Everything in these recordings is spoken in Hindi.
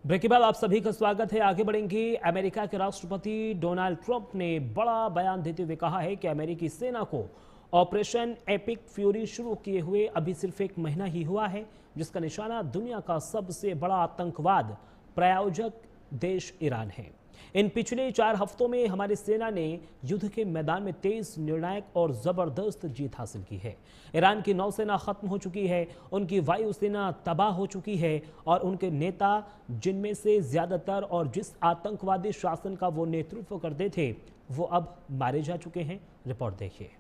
ब्रेक के बाद आप सभी का स्वागत है। आगे बढ़ेंगे। अमेरिका के राष्ट्रपति डोनाल्ड ट्रंप ने बड़ा बयान देते हुए कहा है कि अमेरिकी सेना को ऑपरेशन एपिक फ्यूरी शुरू किए हुए अभी सिर्फ 1 महीना ही हुआ है, जिसका निशाना दुनिया का सबसे बड़ा आतंकवाद प्रायोजक देश ईरान है। इन पिछले 4 हफ्तों में हमारी सेना ने युद्ध के मैदान में तेज, निर्णायक और जबरदस्त जीत हासिल की है। ईरान की नौसेना खत्म हो चुकी है, उनकी वायुसेना तबाह हो चुकी है और उनके नेता, जिनमें से ज्यादातर और जिस आतंकवादी शासन का वो नेतृत्व करते थे, वो अब मारे जा चुके हैं। रिपोर्ट देखिए।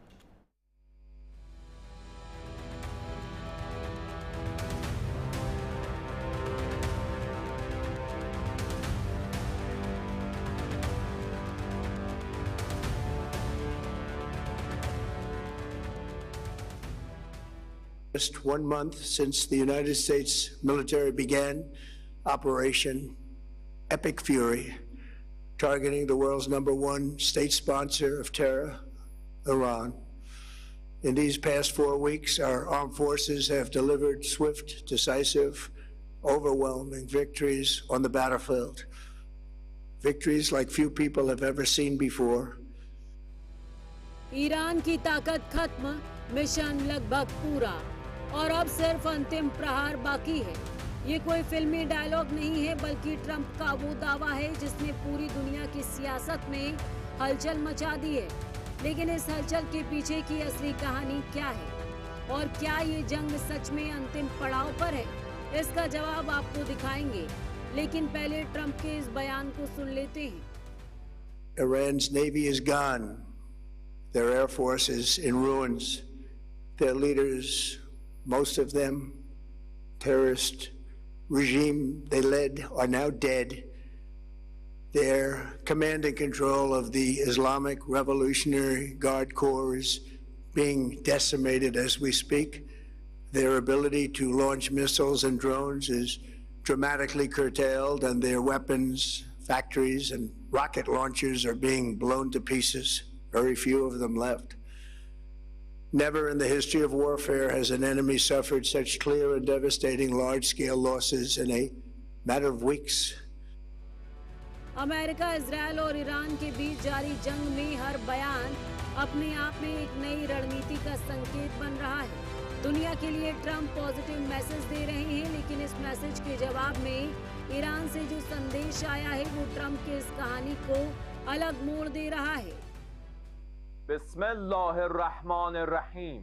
Just 1 month since the United States military began Operation Epic Fury, targeting the world's #1 state sponsor of terror, Iran. In these past 4 weeks, our armed forces have delivered swift, decisive, overwhelming victories on the battlefield. Victories like few people have ever seen before. Iran की ताकत खत्म, मिशन लगभग पूरा और अब सिर्फ अंतिम प्रहार बाकी है। ये कोई फिल्मी डायलॉग नहीं है, बल्कि ट्रंप का वो दावा है जिसने पूरी दुनिया की सियासत में हलचल मचा दी है। लेकिन इस हलचल के पीछे की असली कहानी क्या है और क्या ये जंग सच में अंतिम पड़ाव पर है, इसका जवाब आपको दिखाएंगे। लेकिन पहले ट्रंप के इस बयान को सुन लेते हैं। Iran's navy is gone. Their air force is in ruins. Their leaders, most of them, terrorist regime they led, are now dead. Their command and control of the Islamic Revolutionary Guard Corps is being decimated as we speak. Their ability to launch missiles and drones is dramatically curtailed, and their weapons, factories, and rocket launchers are being blown to pieces. Very few of them left. Never in the history of warfare has an enemy suffered such clear and devastating large-scale losses in a matter of weeks. America, Israel और ईरान के बीच जारी जंग में हर बयान अपने आप में एक नई रणनीति का संकेत बन रहा है। दुनिया के लिए ट्रंप पॉजिटिव मैसेज दे रहे हैं, लेकिन इस मैसेज के जवाब में ईरान से जो संदेश आया है वो ट्रंप की इस कहानी को अलग मोड़ दे रहा है। बिस्मिल्लाहिर्रहमानिर्रहीम।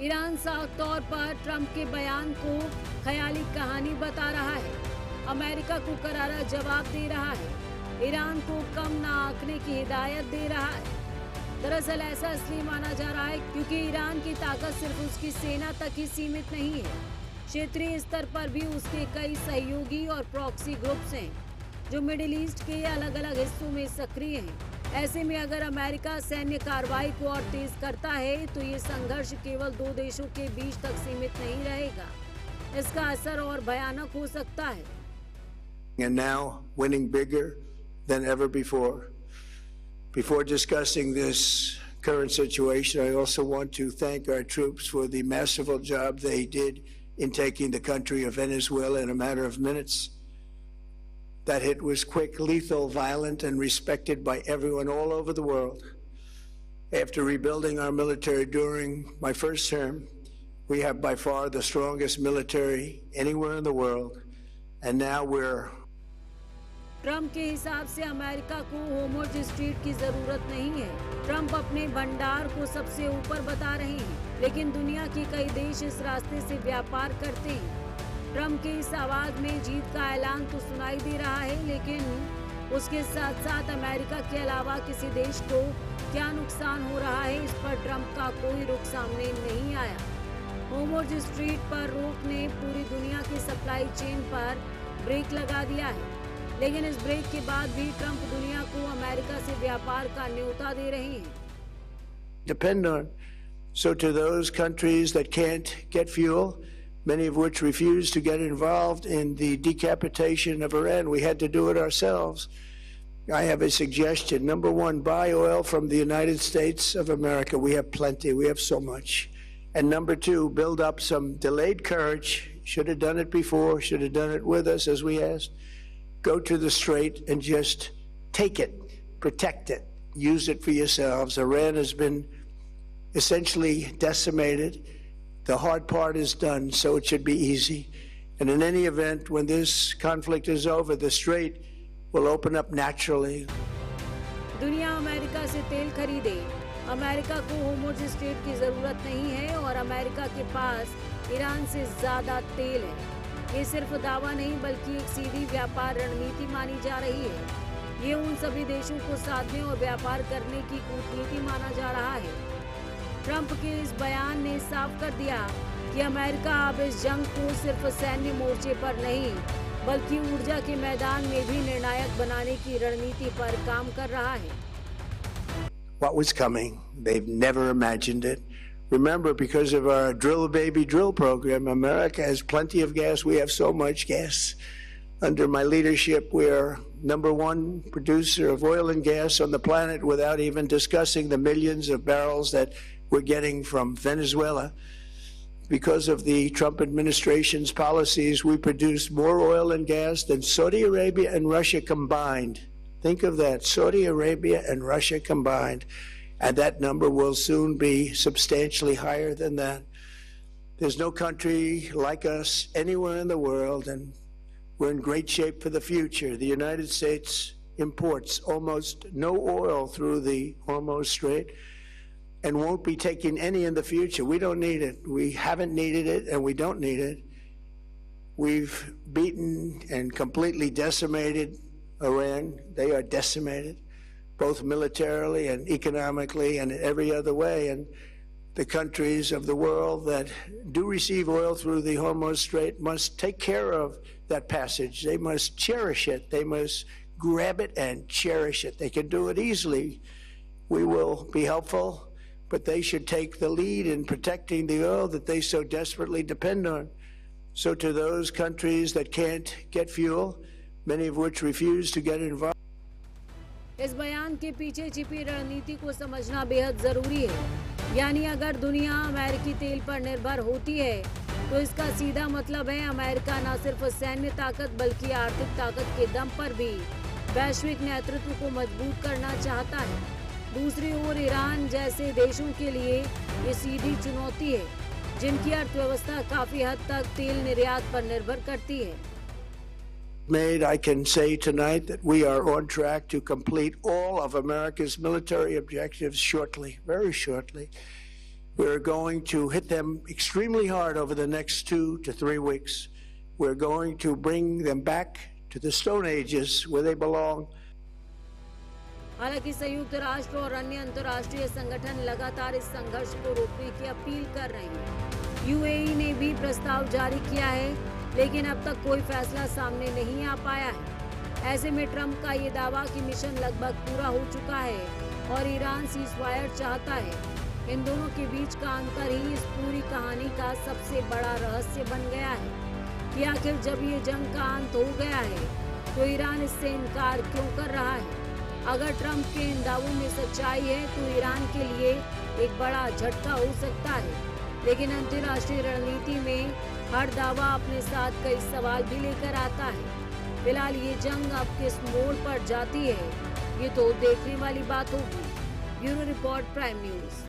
ईरान साफ तौर पर ट्रंप के बयान को ख्याली कहानी बता रहा है, अमेरिका को करारा जवाब दे रहा है, ईरान को कम ना आंकने की हिदायत दे रहा है। दरअसल ऐसा इसलिए माना जा रहा है क्योंकि ईरान की ताकत सिर्फ उसकी सेना तक ही सीमित नहीं है। क्षेत्रीय स्तर पर भी उसके कई सहयोगी और प्रॉक्सी ग्रुप्स हैं जो मिडिल ईस्ट के अलग अलग हिस्सों में सक्रिय हैं। ऐसे में अगर अमेरिका सैन्य कार्रवाई को और तेज करता है तो ये संघर्ष केवल 2 देशों के बीच तक सीमित नहीं रहेगा, इसका असर और भयानक हो सकता है। And now winning bigger than ever before. Before discussing this current situation, I also want to thank our troops for the masterful job they did in taking the country of Venezuela in a matter of minutes. That hit was quick, lethal, violent, and respected by everyone all over the world. After rebuilding our military during my first term, we have by far the strongest military anywhere in the world. And now we're... Trump के हिसाब से अमेरिका को होमवर्ड स्ट्रीट की जरूरत नहीं है। ट्रंप अपने भंडार को सबसे ऊपर बता रहे हैं, लेकिन दुनिया के कई देश इस रास्ते से व्यापार करते हैं। ट्रंप के इस आवाज में जीत का ऐलान तो सुनाई दे रहा है, लेकिन उसके साथ साथ अमेरिका के अलावा किसी देश को क्या नुकसान हो रहा है, इस पर ट्रंप का कोई रुख सामने नहीं आया। होर्मुज़ स्ट्रेट पर रोक ने पूरी दुनिया की सप्लाई चेन पर ब्रेक लगा दिया है, लेकिन इस ब्रेक के बाद भी ट्रंप दुनिया को अमेरिका से व्यापार का न्योता दे रहे हैं। Depend on. So to those countries that can't get fuel, many of which refused to get involved in the decapitation of Iran, we had to do it ourselves. I have a suggestion. Number one, buy oil from the United States of America. We have plenty. We have so much. And number two, build up some delayed courage. Should have done it before, should have done it with us, as we asked. Go to the strait and just take it, protect it, use it for yourselves. Iran has been essentially decimated. The hard part is done, so it should be easy. And in any event, when this conflict is over, the strait will open up naturally. दुनिया अमेरिका से तेल खरीदे। अमेरिका को होर्मुज़ स्ट्रेट की जरूरत नहीं है और अमेरिका के पास ईरान से ज्यादा तेल है। ये सिर्फ दावा नहीं बल्कि एक सीधी व्यापार रणनीति मानी जा रही है। ये उन सभी देशों को साधने और व्यापार करने की कूटनीति माना जा रहा है। ट्रंप के इस बयान ने साफ कर दिया कि अमेरिका अब इस जंग को सिर्फ सैन्य मोर्चे पर नहीं बल्कि ऊर्जा के मैदान में भी निर्णायक बनाने की रणनीति पर काम कर रहा है। What was coming? They've never imagined it. Remember, because of our Drill Baby Drill program, America has plenty of gas. We have so much gas. Under my leadership, we are number one producer of oil and gas on the planet without even discussing the millions of barrels that we're getting from Venezuela. Because of the Trump administration's policies, we produce more oil and gas than Saudi Arabia and Russia combined. Think of that, Saudi Arabia and Russia combined. And that number will soon be substantially higher than that. There's no country like us anywhere in the world, and we're in great shape for the future. The United States imports almost no oil through the Hormuz Strait and won't be taking any in the future. We don't need it. We haven't needed it, and we don't need it. We've beaten and completely decimated Iran. They are decimated, both militarily and economically and every other way. And the countries of the world that do receive oil through the Hormuz Strait must take care of that passage. They must cherish it. They must grab it and cherish it. They can do it easily. We will be helpful, but they should take the lead in protecting the oil that they so desperately depend on. So to those countries that can't get fuel, many of which refuse to get involved. इस बयान के पीछे छिपी रणनीति को समझना बेहद जरूरी है। यानी अगर दुनिया अमेरिकी तेल पर निर्भर होती है तो इसका सीधा मतलब है अमेरिका न सिर्फ सैन्य ताकत बल्कि आर्थिक ताकत के दम पर भी वैश्विक नेतृत्व को मजबूत करना चाहता है। दूसरी ओर ईरान जैसे देशों के लिए ये सीधी चुनौती है जिनकी अर्थव्यवस्था काफी हद तक तेल निर्यात पर निर्भर करती है। I can say tonight that we are on track to complete all of America's military objectives shortly, very shortly. We're going to hit them extremely hard over the next 2 to 3 weeks. We're going to bring them back to the Stone Ages where they belong. हालांकि संयुक्त राष्ट्र और अन्य अंतर्राष्ट्रीय संगठन लगातार इस संघर्ष को रोकने की अपील कर रहे हैं। यूएई ने भी प्रस्ताव जारी किया है, लेकिन अब तक कोई फैसला सामने नहीं आ पाया है। ऐसे में ट्रंप का ये दावा कि मिशन लगभग पूरा हो चुका है और ईरान सीज़फायर चाहता है, इन दोनों के बीच का अंतर ही इस पूरी कहानी का सबसे बड़ा रहस्य बन गया है कि आखिर जब ये जंग का अंत हो गया है तो ईरान इससे इनकार क्यों कर रहा है। अगर ट्रंप के इन दावों में सच्चाई है तो ईरान के लिए एक बड़ा झटका हो सकता है, लेकिन अंतर्राष्ट्रीय रणनीति में हर दावा अपने साथ कई सवाल भी लेकर आता है। फिलहाल ये जंग अब किस मोड़ पर जाती है ये तो देखने वाली बात होगी। Bureau report, prime news.